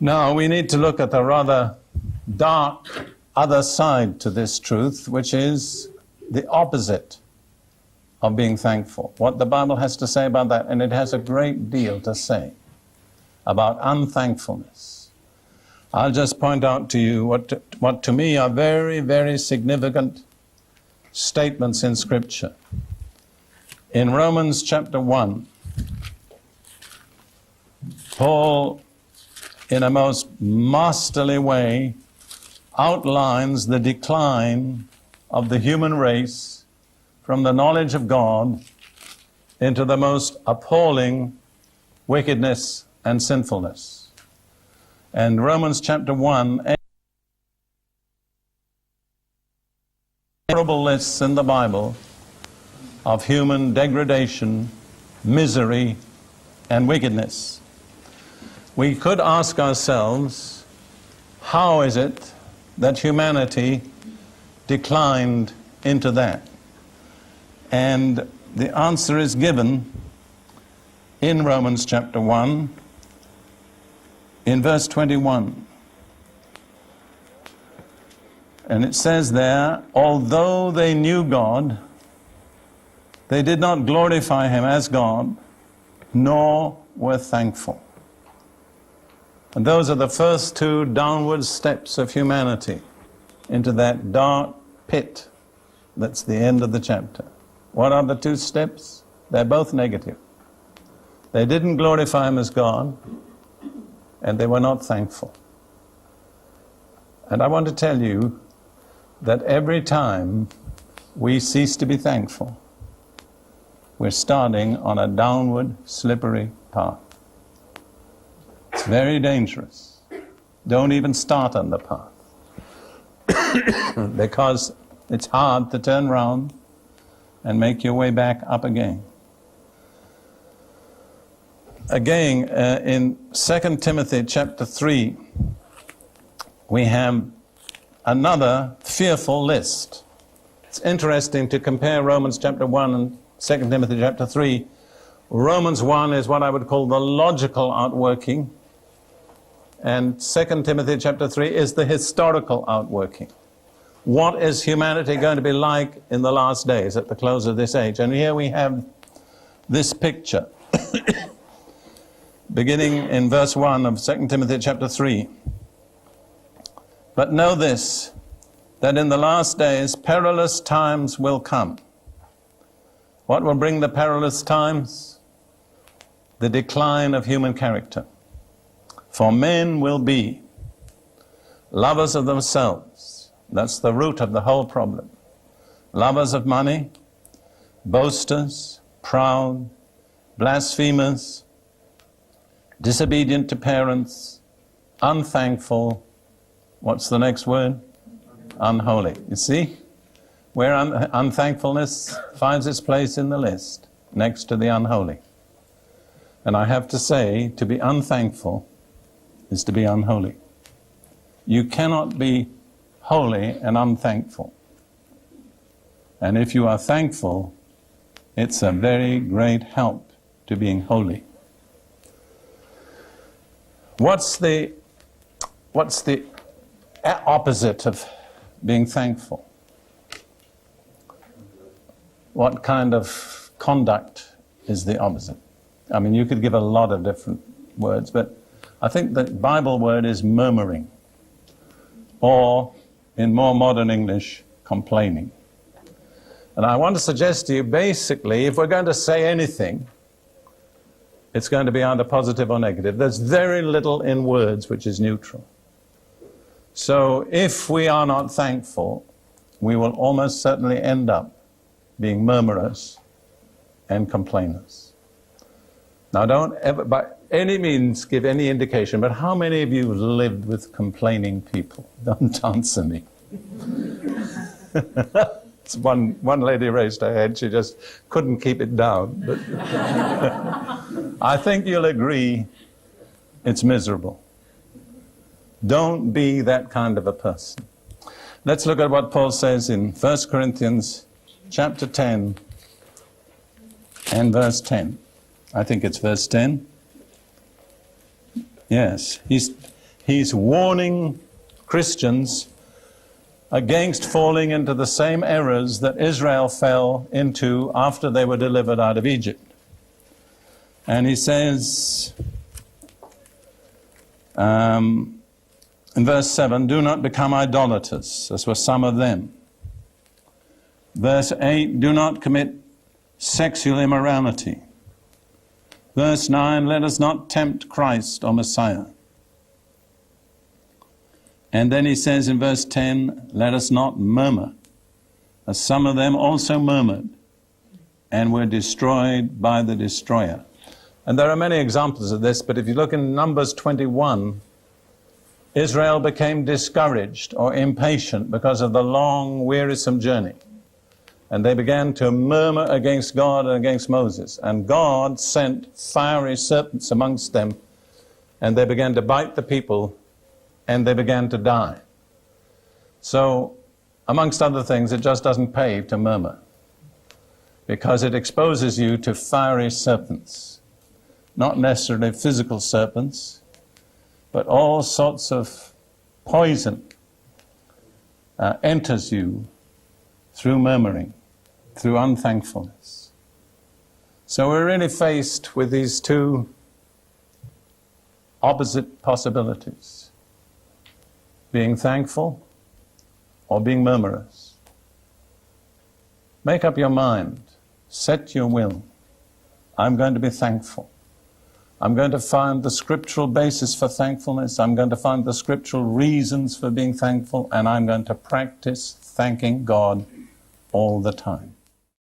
Now, we need to look at the rather dark other side to this truth, which is the opposite of being thankful. What the Bible has to say about that, and it has a great deal to say about unthankfulness. I'll just point out to you what to me are very, very significant statements in Scripture. In Romans chapter 1, Paul, in a most masterly way, outlines the decline of the human race from the knowledge of God into the most appalling wickedness and sinfulness. And Romans chapter 1, horrible lists in the Bible of human degradation, misery, and wickedness. We could ask ourselves, how is it that humanity declined into that? And the answer is given in Romans chapter 1, in verse 21. And it says there, although they knew God, they did not glorify Him as God, nor were thankful. And those are the first two downward steps of humanity into that dark pit that's the end of the chapter. What are the two steps? They're both negative. They didn't glorify Him as God, and they were not thankful. And I want to tell you that every time we cease to be thankful, we're starting on a downward, slippery path. It's very dangerous. Don't even start on the path. Because it's hard to turn round and make your way back up again. Again, in 2 Timothy chapter 3, we have another fearful list. It's interesting to compare Romans chapter 1 and 2 Timothy chapter 3. Romans 1 is what I would call the logical outworking, and 2 Timothy chapter 3 is the historical outworking. What is humanity going to be like in the last days at the close of this age? And here we have this picture, beginning in verse 1 of 2 Timothy chapter 3. But know this, that in the last days perilous times will come. What will bring the perilous times? The decline of human character. For men will be lovers of themselves. That's the root of the whole problem. Lovers of money, boasters, proud, blasphemers, disobedient to parents, unthankful. What's the next word? Unholy. You see? Where unthankfulness finds its place in the list, next to the unholy. And I have to say, to be unthankful is to be unholy. You cannot be holy and unthankful. And if you are thankful, it's a very great help to being holy. What's the opposite of being thankful? What kind of conduct is the opposite? I mean, you could give a lot of different words, but I think the Bible word is murmuring, or in more modern English, complaining. And I want to suggest to you, basically, if we're going to say anything, it's going to be either positive or negative. There's very little in words which is neutral. So if we are not thankful, we will almost certainly end up being murmurers and complainers. Now, don't ever, by any means, give any indication, but how many of you lived with complaining people? Don't answer me. One lady raised her head, she just couldn't keep it down. But I think you'll agree it's miserable. Don't be that kind of a person. Let's look at what Paul says in 1 Corinthians chapter 10 and verse 10. I think it's verse 10. Yes, he's warning Christians against falling into the same errors that Israel fell into after they were delivered out of Egypt. And he says in verse 7, do not become idolaters, as were some of them. Verse 8, do not commit sexual immorality. Verse 9, let us not tempt Christ or Messiah. And then he says in verse 10, let us not murmur, as some of them also murmured and were destroyed by the destroyer. And there are many examples of this, but if you look in Numbers 21, Israel became discouraged or impatient because of the long, wearisome journey. And they began to murmur against God and against Moses. And God sent fiery serpents amongst them, and they began to bite the people, and they began to die. So, amongst other things, it just doesn't pay to murmur, because it exposes you to fiery serpents. Not necessarily physical serpents, but all sorts of poison enters you through murmuring, through unthankfulness. So we're really faced with these two opposite possibilities: being thankful or being murmurers. Make up your mind, set your will. I'm going to be thankful. I'm going to find the scriptural basis for thankfulness. I'm going to find the scriptural reasons for being thankful, and I'm going to practice thanking God all the time.